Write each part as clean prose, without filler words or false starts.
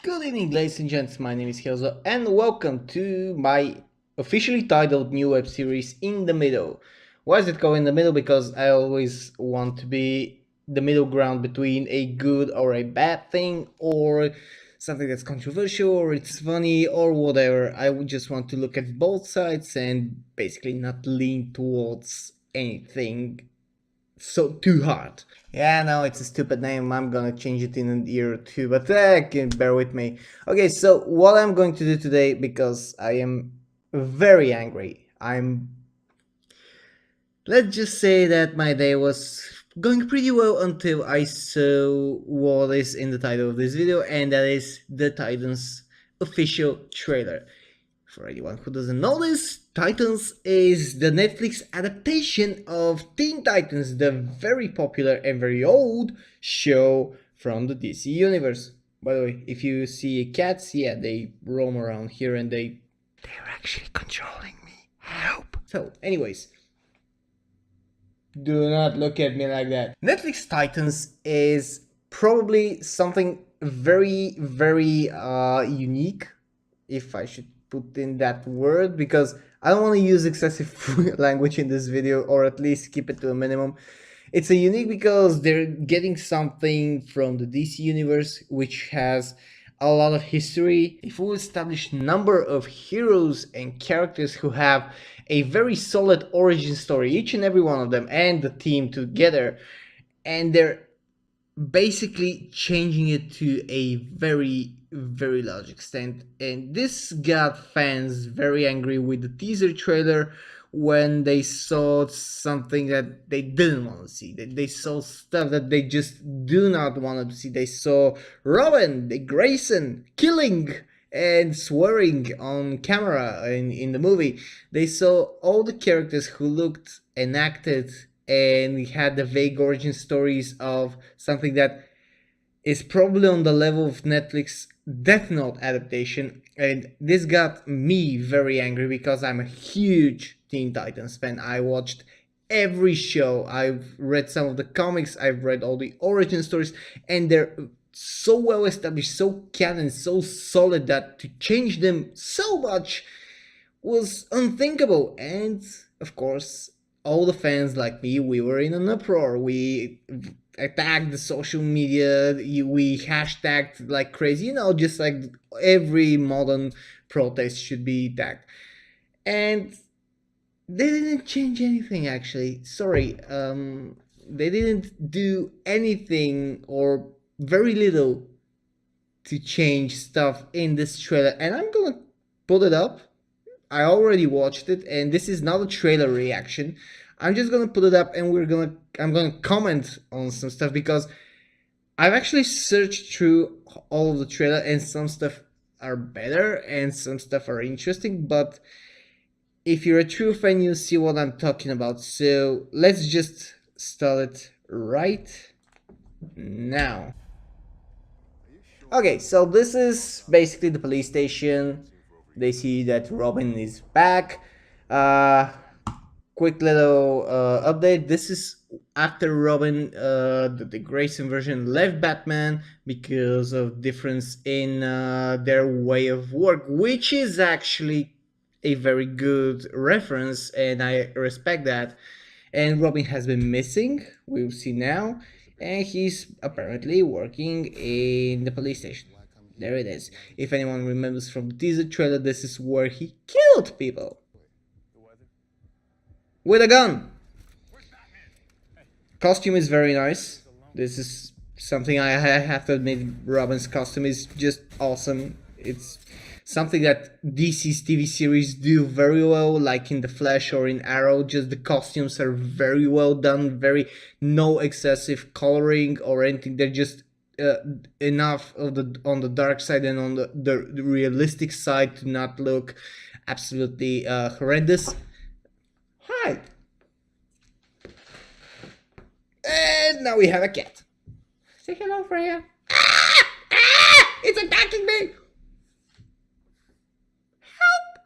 Good evening, ladies and gents. My name is Hilzo, and welcome to my officially titled new web series, In the Middle. Why is it called In the Middle? Because I always want to be the middle ground between a good or a bad thing, or something that's controversial, or it's funny, or whatever. I would just want to look at both sides and basically not lean towards anything so too hard. Yeah, no, it's a stupid name. I'm gonna change it in a year or two, but can bear with me. Okay, so what I'm going to do today, because I am very angry. Let's just say that my day was going pretty well until I saw what is in the title of this video, and that is the Titans official trailer. For anyone who doesn't know this, Titans is the Netflix adaptation of Teen Titans, the very popular and very old show from the DC universe. By the way, if you see cats, yeah, they roam around here and they're actually controlling me. Help. So, anyways, do not look at me like that. Netflix Titans is probably something very unique, if I should put in that word, because I don't want to use excessive language in this video, or at least keep it to a minimum. It's a unique because they're getting something from the DC universe, which has a lot of history, a full established number of heroes and characters who have a very solid origin story, each and every one of them, and the team together. And they're basically changing it to a very large extent, and this got fans very angry with the teaser trailer when they saw something that they didn't want to see. They saw stuff that they just do not want to see. They saw Robin, the Grayson killing and swearing on camera in the movie. They saw all the characters who looked and acted and we had the vague origin stories of something that is probably on the level of Netflix Death Note adaptation, and this got me very angry because I'm a huge Teen Titans fan. I watched every show, I've read some of the comics, I've read all the origin stories, and they're so well established, so canon, so solid that to change them so much was unthinkable. And of course, all the fans like me, we were in an uproar. We attacked the social media, we hashtagged like crazy, just like every modern protest should be attacked. And they didn't change anything, actually. Sorry, they didn't do anything or very little to change stuff in this trailer. And I'm gonna put it up. I already watched it, and this is not a trailer reaction. I'm just gonna put it up, and I'm gonna comment on some stuff because I've actually searched through all of the trailer, and some stuff are better, and some stuff are interesting. But if you're a true fan, you see what I'm talking about. So let's just start it right now. Okay, so this is basically the police station. They see that Robin is back. Quick little update. This is after Robin, the Grayson version, left Batman because of difference in their way of work, which is actually a very good reference, and I respect that. And Robin has been missing, we'll see now, and he's apparently working in the police station. There it is. If anyone remembers from the teaser trailer, this is where he killed people with a gun. Costume is very nice. This is something I have to admit. Robin's costume is just awesome. It's something that DC's TV series do very well, like in The Flash or in Arrow. Just the costumes are very well done, very no excessive coloring or anything. They're just enough of the on the dark side and on the realistic side to not look absolutely horrendous. Hi. And now we have a cat. Say hello, Freya. Ah! Ah! It's attacking me! Help!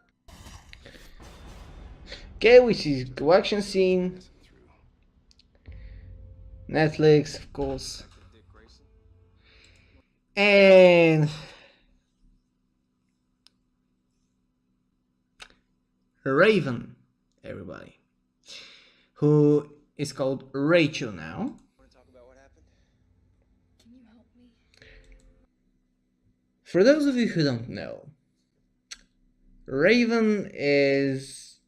Okay, we see the action scene. Netflix, of course. And Raven, everybody, who is called Rachel now. Want to talk about what happened? Can you help me? For those of you who don't know, Raven is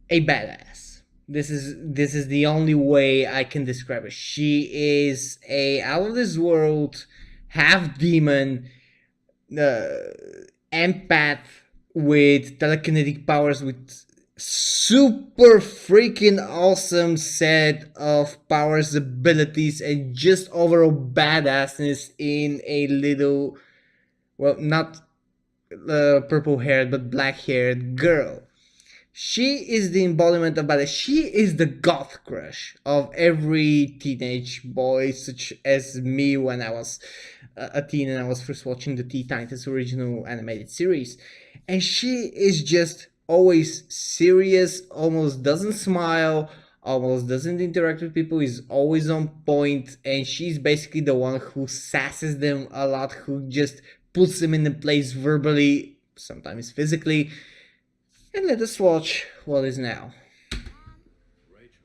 a badass. This is the only way I can describe her. She is a out of this world, half demon, empath with telekinetic powers, with super freaking awesome set of powers, abilities, and just overall badassness in a little, well, not purple haired but black haired girl. She is the embodiment of badass. She is the goth crush of every teenage boy, such as me when I was a teen and I was first watching the Teen Titans original animated series. And she is just always serious, almost doesn't smile, almost doesn't interact with people, is always on point, and she's basically the one who sasses them a lot, who just puts them in the place verbally, sometimes physically. And let us watch what is now. Rachel,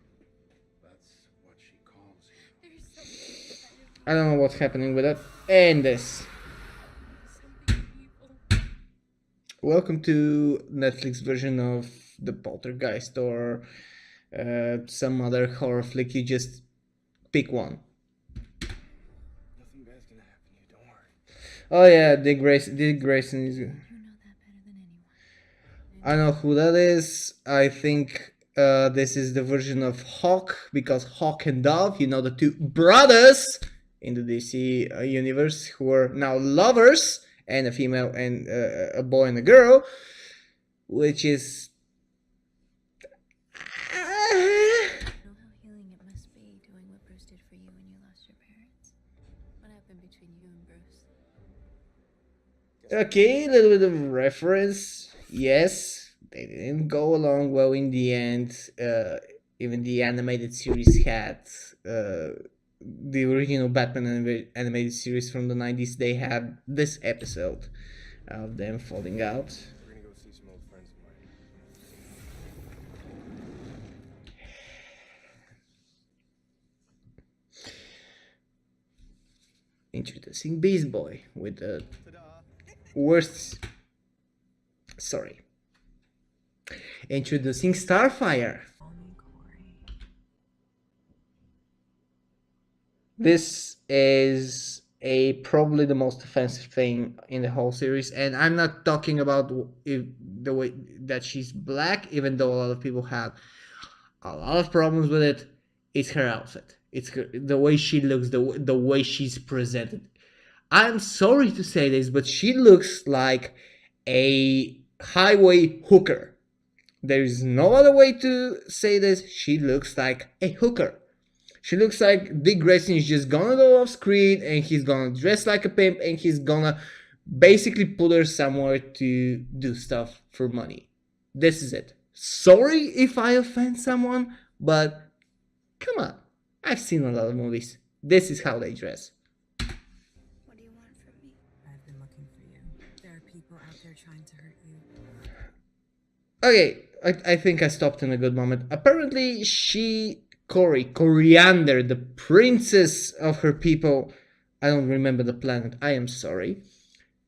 that's what she calls you. There's something inside of I don't know what's happening with it. And this. something evil. Welcome to Netflix version of The Poltergeist or some other horror flick. You just pick one. Nothing bad's gonna happen to you, don't worry. Oh yeah, Dick Grayson is. You know that better than anyone. I know who that is. I think this is the version of Hawk, because Hawk and Dove, you know, the two brothers in the DC universe who are now lovers, and a female and a boy and a girl, which is. Know how healing it must be doing what Bruce did for you when you lost your parents? What happened between you and Bruce? Okay, a little bit of reference. Yes, they didn't go along well in the end. Even the animated series had the original Batman animated series from the 90s. They had this episode of them falling out. We're gonna go see some old friends of mine. Introducing Beast Boy with the worst. Sorry. Introducing Starfire. This is probably the most offensive thing in the whole series, and I'm not talking about the way that she's black, even though a lot of people have a lot of problems with it. It's her outfit. It's the way she looks, the way she's presented. I'm sorry to say this, but she looks like a highway hooker. There is no other way to say this. She looks like a hooker. She looks like Dick Grayson is just gonna go off screen and he's gonna dress like a pimp and he's gonna basically put her somewhere to do stuff for money. This is it. Sorry if I offend someone, but come on. I've seen a lot of movies. This is how they dress. What do you want from me? I've been looking for you. There are people out there trying to hurt you. Okay, I think I stopped in a good moment. Apparently, Coriander, the princess of her people, I don't remember the planet, I am sorry,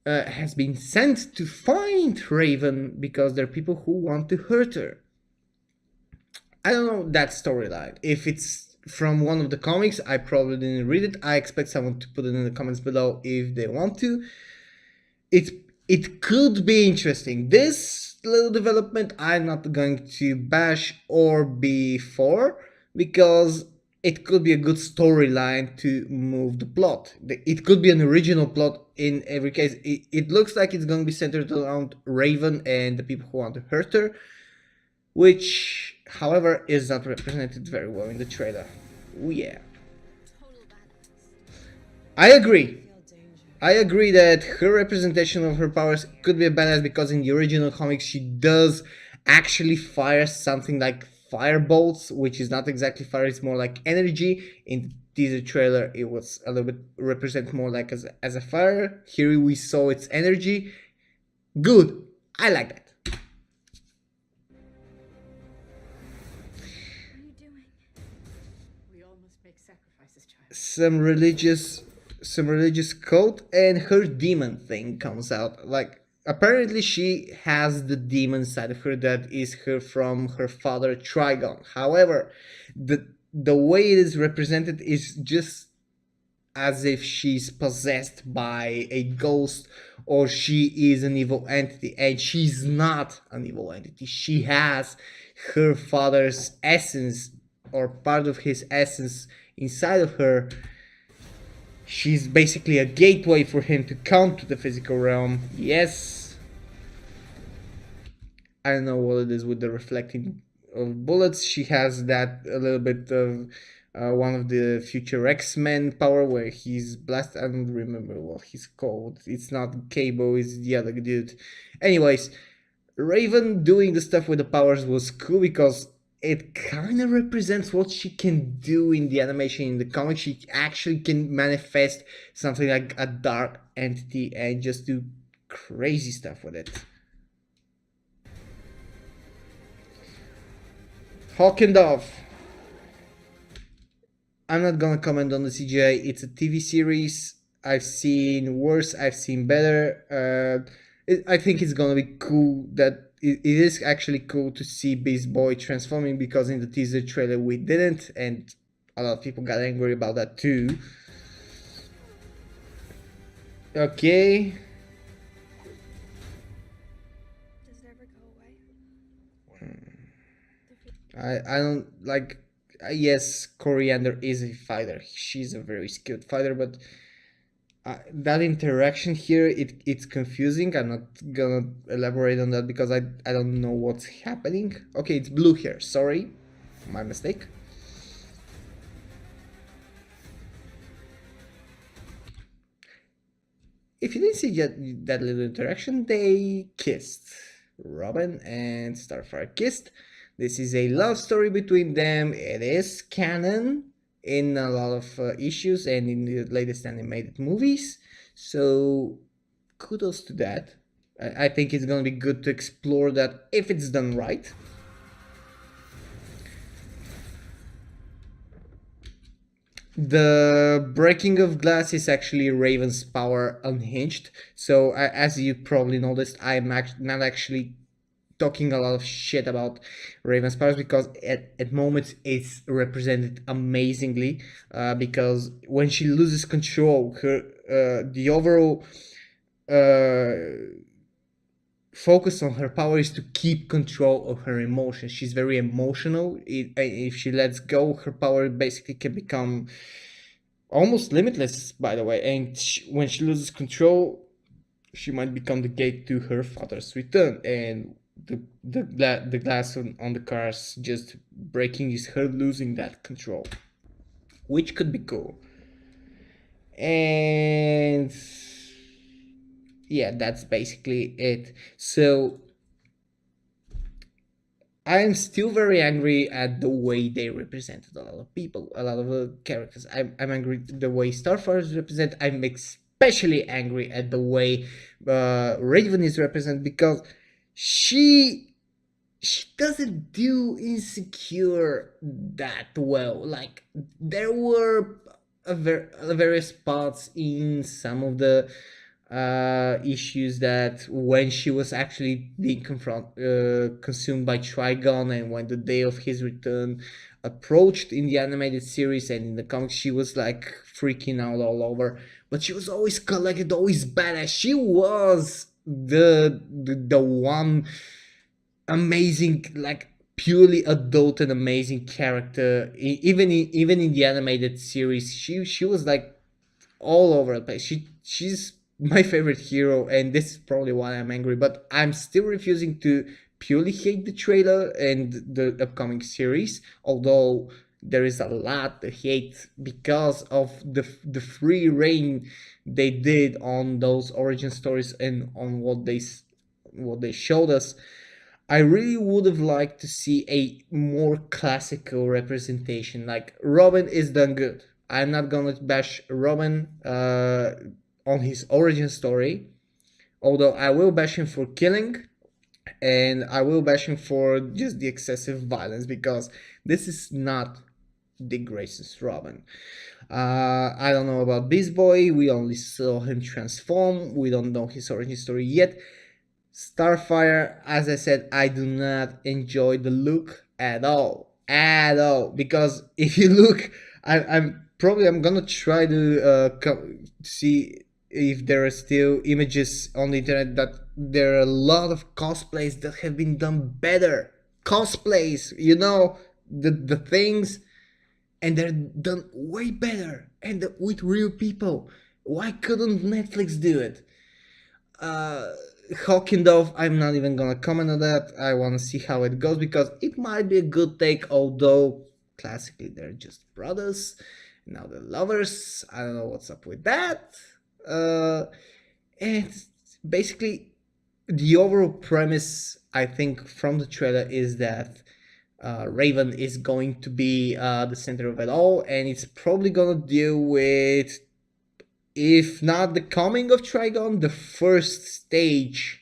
has been sent to find Raven because there are people who want to hurt her. I don't know that storyline. If it's from one of the comics, I probably didn't read it. I expect someone to put it in the comments below if they want to. It could be interesting. This little development I'm not going to bash or be for, because it could be a good storyline to move the plot. It could be an original plot in every case. It looks like it's going to be centered around Raven and the people who want to hurt her, which, however, is not represented very well in the trailer. Oh yeah. Total badass. I agree. Feel danger. I agree that her representation of her powers could be a badass, because in the original comics she does actually fire something like firebolts, which is not exactly fire, it's more like energy. In the teaser trailer it was a little bit represented more like as a fire. Here we saw its energy. Good. I like that. some religious code, and her demon thing comes out. Like, apparently she has the demon side of her that is her from her father Trigon. However, the way it is represented is just as if she's possessed by a ghost, or she is an evil entity, and she's not an evil entity. She has her father's essence, or part of his essence, inside of her. She's basically a gateway for him to come to the physical realm. Yes. I don't know what it is with the reflecting of bullets. She has that a little bit of one of the future X-Men power where he's blasted. I don't remember what he's called. It's not Cable, it's the other dude. Anyways, Raven doing the stuff with the powers was cool because it kind of represents what she can do in the animation. In the comic, she actually can manifest something like a dark entity and just do crazy stuff with it. Hawk and Dove. I'm not gonna comment on the CGI. It's a TV series. I've seen worse, I've seen better. I think it's gonna be cool that it is actually cool to see Beast Boy transforming, because in the teaser trailer we didn't, and a lot of people got angry about that too. Okay. Does it ever go away? I don't like. Yes, Coriander is a fighter. She's a very skilled fighter, but that interaction here, it's confusing. I'm not gonna elaborate on that because I don't know what's happening. Okay, it's blue here. Sorry, my mistake. If you didn't see that little interaction, they kissed. Robin and Starfire kissed. This is a love story between them. It is canon in a lot of issues and in the latest animated movies. So kudos to that. I think it's gonna be good to explore that if it's done right. The breaking of glass is actually Raven's power unhinged. So as you probably noticed, I'm not actually talking a lot of shit about Raven's powers, because at moments it's represented amazingly, because when she loses control, her the overall focus on her power is to keep control of her emotions. She's very emotional. If she lets go, her power basically can become almost limitless, by the way, and when she loses control, she might become the gate to her father's return, and the glass on the cars just breaking is her losing that control, which could be cool. And yeah, that's basically it. So I am still very angry at the way they represented a lot of people, a lot of characters. I'm angry at the way Starfire is represented. I'm especially angry at the way Raven is represented, because she doesn't do Insecure that well. Like, there were various spots in some of the issues that when she was actually being consumed by Trigon, and when the day of his return approached in the animated series and in the comics, she was like freaking out all over. But she was always collected, always badass. She was the one amazing, like purely adult and amazing character. Even in the animated series, she was like all over the place. She's my favorite hero, and this is probably why I'm angry. But I'm still refusing to purely hate the trailer and the upcoming series, although there is a lot to hate because of the free reign they did on those origin stories and on what they showed us. I really would have liked to see a more classical representation. Like, Robin is done good. I'm not gonna bash Robin on his origin story, although I will bash him for killing, and I will bash him for just the excessive violence, because this is not Dick Grayson's Robin. I don't know about Beast Boy. We only saw him transform. We don't know his origin story yet. Starfire, as I said, I do not enjoy the look at all, because if you look, I'm gonna try to see if there are still images on the internet that there are a lot of cosplays that have been done better. Cosplays, the things, and they're done way better and with real people. Why couldn't Netflix do it? Hawk and Dove, I'm not even gonna comment on that. I wanna see how it goes because it might be a good take, although classically they're just brothers. Now they're lovers. I don't know what's up with that. And basically, the overall premise, I think, from the trailer is that Raven is going to be the center of it all, and it's probably gonna deal with, if not the coming of Trigon, the first stage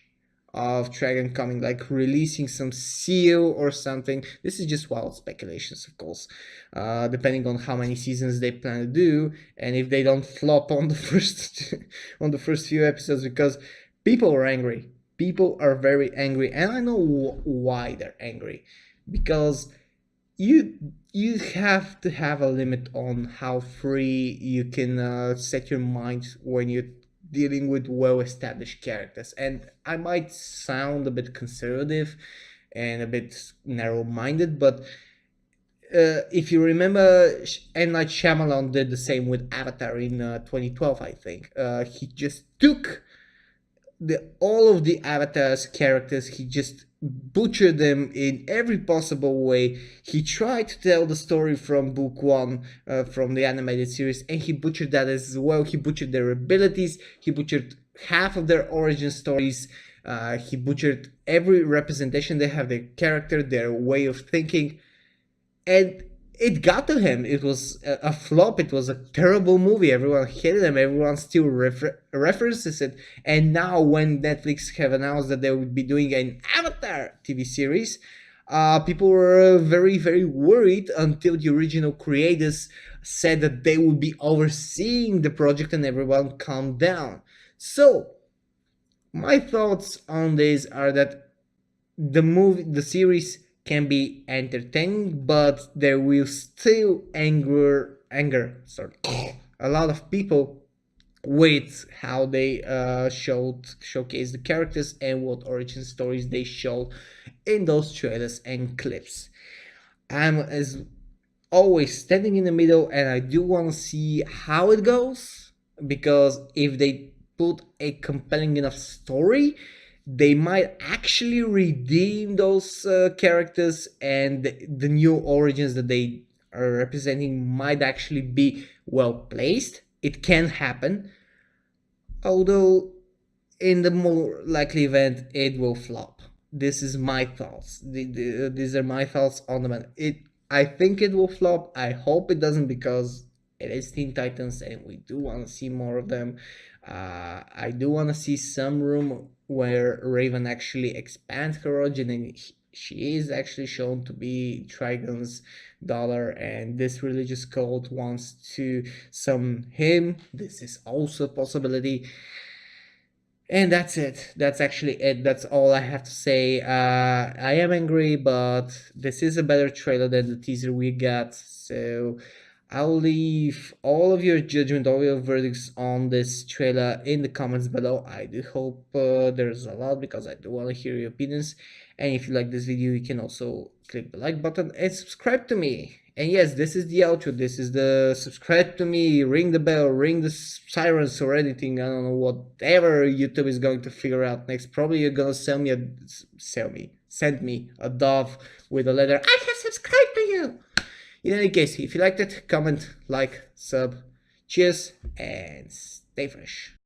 of Trigon coming, like releasing some seal or something. This is just wild speculations, of course, depending on how many seasons they plan to do, and if they don't flop on the first few episodes, because people are angry. People are very angry, and I know why they're angry, because you have to have a limit on how free you can set your mind when you're dealing with well-established characters. And I might sound a bit conservative and a bit narrow-minded, but if you remember, M. Night Shyamalan did the same with Avatar in 2012, I think. He just took all of the Avatar's characters, he just butchered them in every possible way. He tried to tell the story from book one, from the animated series, and he butchered that as well. He butchered their abilities, he butchered half of their origin stories, he butchered every representation they have, their character, their way of thinking, and it got to him. It was a flop. It was a terrible movie. Everyone hated him. Everyone still references it. And now when Netflix have announced that they would be doing an Avatar TV series, people were very, very worried until the original creators said that they would be overseeing the project, and everyone calmed down. So my thoughts on this are that the series can be entertaining, but there will still anger a lot of people with how they showcase the characters and what origin stories they showed in those trailers and clips. I'm, as always, standing in the middle, and I do want to see how it goes, because if they put a compelling enough story, they might actually redeem those characters, and the new origins that they are representing might actually be well placed. It can happen, although in the more likely event it will flop. This is my thoughts. These are my thoughts on the matter. I think it will flop. I hope it doesn't, because it is Teen Titans and we do want to see more of them. I do want to see some room where Raven actually expands her origin, and she is actually shown to be Trigon's daughter, and this religious cult wants to summon him. This is also a possibility. And that's it. That's actually it. That's all I have to say. I am angry, but this is a better trailer than the teaser we got. So I'll leave all of your judgment, all your verdicts on this trailer in the comments below. I do hope there's a lot, because I do want to hear your opinions. And if you like this video, you can also click the like button and subscribe to me. And yes, this is the outro. This is the subscribe to me, ring the bell, ring the sirens or anything. I don't know, whatever YouTube is going to figure out next. Probably you're gonna send me a dove with a letter, I have subscribed to you. In any case, if you liked it, comment, like, sub. Cheers, and stay fresh.